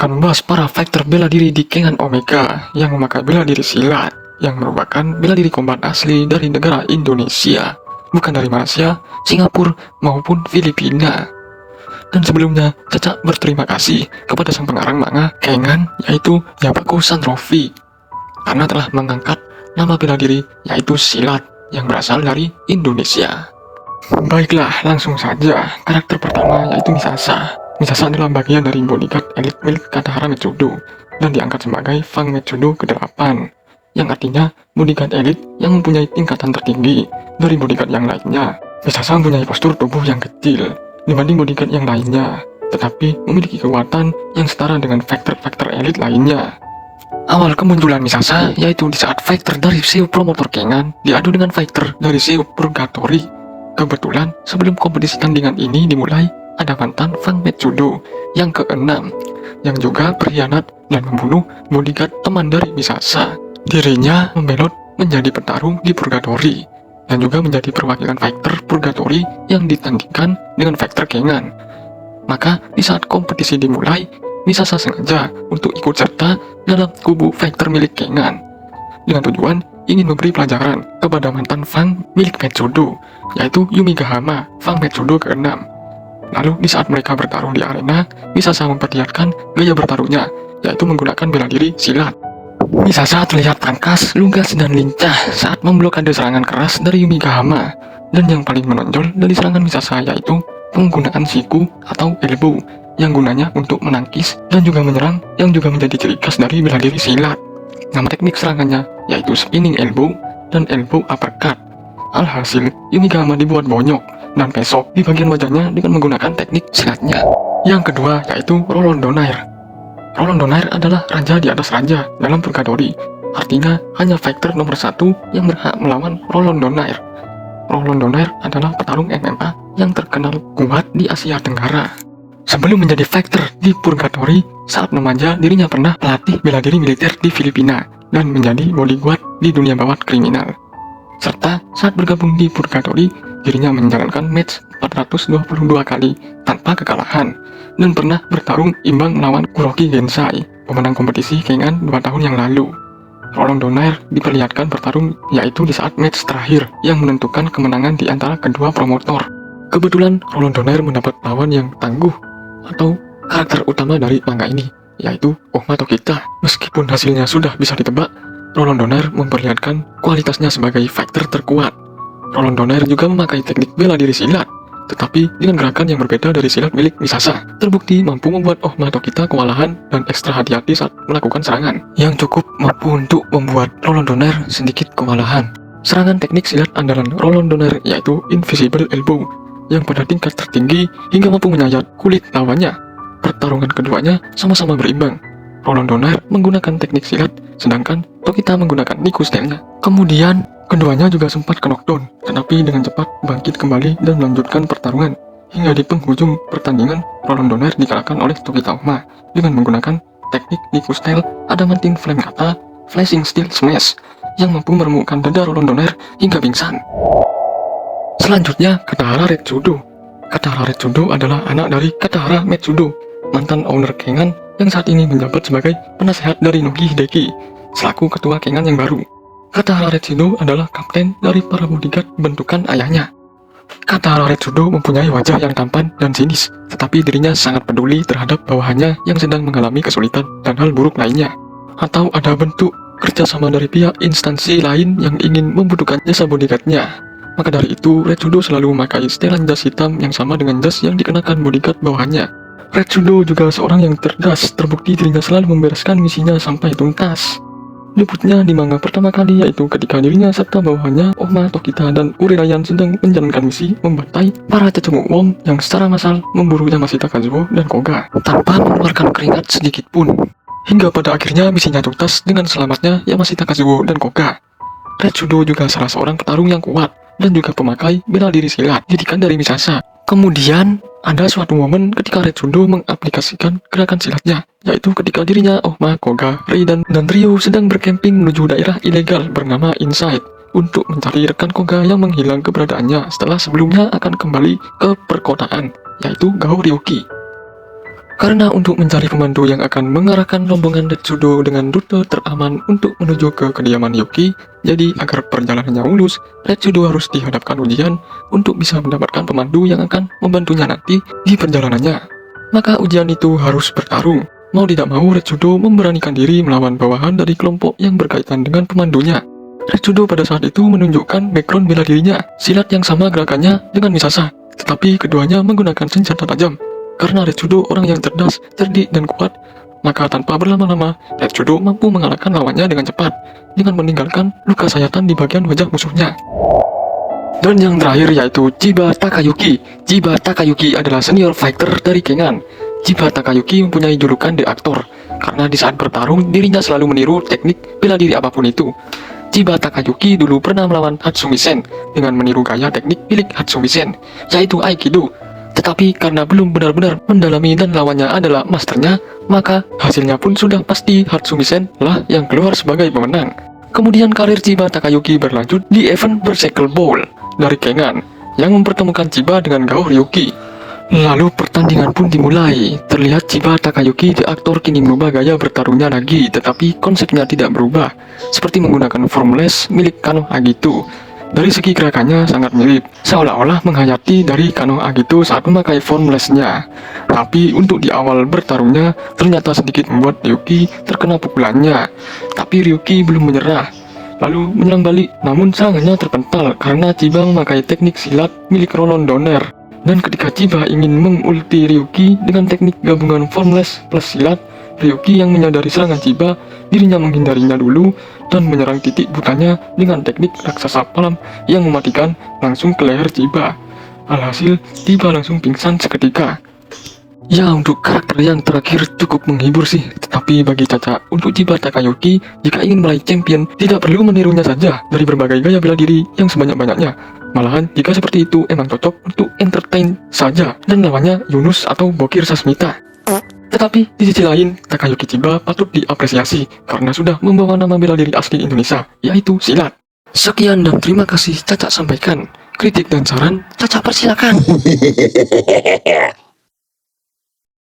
akan membahas para faktor bela diri di Kengan Omega yang memakai bela diri silat, yang merupakan bela diri combat asli dari negara Indonesia, bukan dari Malaysia, Singapura, maupun Filipina. Dan sebelumnya, Caca berterima kasih kepada sang pengarang manga Kengan, yaitu Yabako Sanrofi, karena telah mengangkat nama bela diri yaitu silat yang berasal dari Indonesia. Baiklah, langsung saja. Karakter pertama yaitu Misasa. Misasa adalah bagian dari bodyguard elit milik Katahara Metsudo dan diangkat sebagai Fang Metsudo ke-8, yang artinya bodyguard elit yang mempunyai tingkatan tertinggi dari bodyguard yang lainnya. Misasa mempunyai postur tubuh yang kecil dibanding bodyguard yang lainnya, tetapi memiliki kekuatan yang setara dengan faktor-faktor elit lainnya. Awal kemunculan Misasa yaitu di saat fighter dari Seo Promotor Kengan diadu dengan fighter dari Seo Purgatory. Kebetulan sebelum kompetisi tandingan ini dimulai, ada mantan Fang Metsudo yang ke-6 yang juga berkhianat dan membunuh bodyguard teman dari Misasa. Dirinya membelot menjadi petarung di Purgatory dan juga menjadi perwakilan fighter Purgatory yang ditandingkan dengan fighter Kengan. Maka di saat kompetisi dimulai, Misasa sengaja untuk ikut serta dalam kubu fighter milik Kengan dengan tujuan ingin memberi pelajaran kepada mantan Fang milik Metsudo, yaitu Yumigahama, Fang Metsudo ke-6. Lalu di saat mereka bertarung di arena, Misasa memperlihatkan gaya bertarungnya, yaitu menggunakan bela diri silat. Misasa terlihat tangkas, lugas, dan lincah saat memblokade serangan keras dari Yumigahama. Dan yang paling menonjol dari serangan Misasa yaitu penggunaan siku atau elbow, yang gunanya untuk menangkis dan juga menyerang, yang juga menjadi ciri khas dari bela diri silat. Nama teknik serangannya yaitu spinning elbow dan elbow uppercut. Alhasil, Yumigahama dibuat bonyok dan pesok di bagian wajahnya dengan menggunakan teknik silatnya. Yang kedua yaitu Roland Donair. Roland Donair adalah raja di atas raja dalam Purgatory. Artinya hanya fighter nomor 1 yang berhak melawan Roland Donair. Roland Donair adalah petarung MMA yang terkenal kuat di Asia Tenggara. Sebelum menjadi fighter di Purgatory, saat remaja dirinya pernah pelatih bela diri militer di Filipina dan menjadi bodyguard di dunia bawah kriminal. Serta saat bergabung di Purgatory, dirinya menjalankan match 422 kali tanpa kekalahan dan pernah bertarung imbang melawan Kuroki Gensai, pemenang kompetisi Kengan 2 tahun yang lalu. Roland Donair diperlihatkan bertarung yaitu di saat match terakhir yang menentukan kemenangan di antara kedua promotor. Kebetulan Roland Donair mendapat lawan yang tangguh atau karakter utama dari manga ini, yaitu Ohma Tokita. Meskipun hasilnya sudah bisa ditebak, Roland Donair memperlihatkan kualitasnya sebagai fighter terkuat. Roland Donair juga memakai teknik bela diri silat, tetapi dengan gerakan yang berbeda dari silat milik Misasa. Terbukti mampu membuat Ohma Tokita kewalahan dan ekstra hati-hati saat melakukan serangan, yang cukup mampu untuk membuat Roland Donair sedikit kewalahan. Serangan teknik silat andalan Roland Donair yaitu Invisible Elbow, yang pada tingkat tertinggi hingga mampu menyayat kulit lawannya. Pertarungan keduanya sama-sama berimbang. Roland Donair menggunakan teknik silat, sedangkan Tokita menggunakan Niku style-nya. Kemudian, keduanya juga sempat ke knockdown, tetapi dengan cepat bangkit kembali dan melanjutkan pertarungan. Hingga di penghujung pertandingan, Roland Donair dikalahkan oleh Tokita Ohma dengan menggunakan teknik Niku style Adamantine Flame Kata Flashing Steel Smash, yang mampu meremukkan dada Roland Donair hingga pingsan. Selanjutnya, Katahara Retsudo. Katahara Retsudo adalah anak dari Katahara Metsudo, mantan owner Kengan yang saat ini menjabat sebagai penasehat dari Nogi Hideki, selaku ketua Kengan yang baru. Katahara Retsudo adalah kapten dari para bodyguard bentukan ayahnya. Katahara Retsudo mempunyai wajah yang tampan dan sinis, tetapi dirinya sangat peduli terhadap bawahannya yang sedang mengalami kesulitan dan hal buruk lainnya. Atau ada bentuk kerjasama dari pihak instansi lain yang ingin membutuhkan jasa bodyguardnya. Maka dari itu, Retsudo selalu memakai setelan jas hitam yang sama dengan jas yang dikenakan bodyguard bawahannya. Retsudo juga seorang yang cerdas, terbukti dirinya selalu membereskan misinya sampai tuntas. Debutnya di manga pertama kali yaitu ketika dirinya serta bawahannya Ohma Tokita dan Urirayan sedang menjalankan misi membantai para cecunguk Wong yang secara massal memburu Yamashita Kazuo dan Koga tanpa mengeluarkan keringat sedikit pun. Hingga pada akhirnya misinya tuntas dengan selamatnya Yamashita Kazuo dan Koga. Retsudo juga salah seorang petarung yang kuat dan juga pemakai bela diri silat didikan dari Misasa. Kemudian ada suatu momen ketika Retsudo mengaplikasikan gerakan silatnya, yaitu ketika dirinya, Ohma, Koga, Raiden, dan Ryo sedang berkemping menuju daerah ilegal bernama Inside untuk mencari rekan Koga yang menghilang keberadaannya setelah sebelumnya akan kembali ke perkotaan, yaitu Gao Ryuki. Karena untuk mencari pemandu yang akan mengarahkan rombongan Retsudo dengan rute teraman untuk menuju ke kediaman Yuki, jadi agar perjalanannya mulus, Retsudo harus dihadapkan ujian untuk bisa mendapatkan pemandu yang akan membantunya nanti di perjalanannya. Maka ujian itu harus bertarung. Mau tidak mau, Retsudo memberanikan diri melawan bawahan dari kelompok yang berkaitan dengan pemandunya. Retsudo pada saat itu menunjukkan background bela dirinya, silat yang sama gerakannya dengan Misasa, tetapi keduanya menggunakan senjata tajam. Karena Retsudo orang yang cerdas, cerdik, dan kuat, maka tanpa berlama-lama, Retsudo mampu mengalahkan lawannya dengan cepat, dengan meninggalkan luka sayatan di bagian wajah musuhnya. Dan yang terakhir yaitu Chiba Takayuki. Chiba Takayuki adalah senior fighter dari Kengan. Chiba Takayuki mempunyai julukan The Actor, karena di saat bertarung dirinya selalu meniru teknik bela diri apapun itu. Chiba Takayuki dulu pernah melawan Hatsumi Sen dengan meniru gaya teknik milik Hatsumi Sen, yaitu Aikido. Tetapi karena belum benar-benar mendalami dan lawannya adalah masternya, maka hasilnya pun sudah pasti Hatsumi Sen lah yang keluar sebagai pemenang. Kemudian karir Chiba Takayuki berlanjut di event Berserker Bowl dari Kengan yang mempertemukan Chiba dengan Gao Ryuki. Lalu pertandingan pun dimulai. Terlihat Chiba Takayuki di aktor kini merubah gaya bertarungnya lagi, tetapi konsepnya tidak berubah, seperti menggunakan formless milik Kano Agito. Dari segi gerakannya sangat mirip, seolah-olah menghayati dari Kano Agito saat memakai formlessnya. Tapi untuk di awal bertarungnya, ternyata sedikit membuat Ryuki terkena pukulannya. Tapi Ryuki belum menyerah, lalu menyerang balik, namun serangannya terpental karena Chiba memakai teknik silat milik Roland Donner. Dan ketika Chiba ingin mengulti Ryuki dengan teknik gabungan formless plus silat, Ryuki yang menyadari serangan Chiba, dirinya menghindarinya dulu dan menyerang titik butanya dengan teknik raksasa malam yang mematikan langsung ke leher Chiba. Alhasil, Chiba langsung pingsan seketika. Ya, untuk karakter yang terakhir cukup menghibur sih, tetapi bagi Caca, untuk Chiba Takayuki, jika ingin meraih champion, tidak perlu menirunya saja dari berbagai gaya bela diri yang sebanyak-banyaknya. Malahan, jika seperti itu emang cocok untuk entertain saja, dan lawannya Yunus atau Bokir Sasmita. Tetapi di sisi lain, Takayuki Chiba patut diapresiasi karena sudah membawa nama bela diri asli Indonesia, yaitu silat. Sekian dan terima kasih Caca sampaikan. Kritik dan saran Caca persilakan.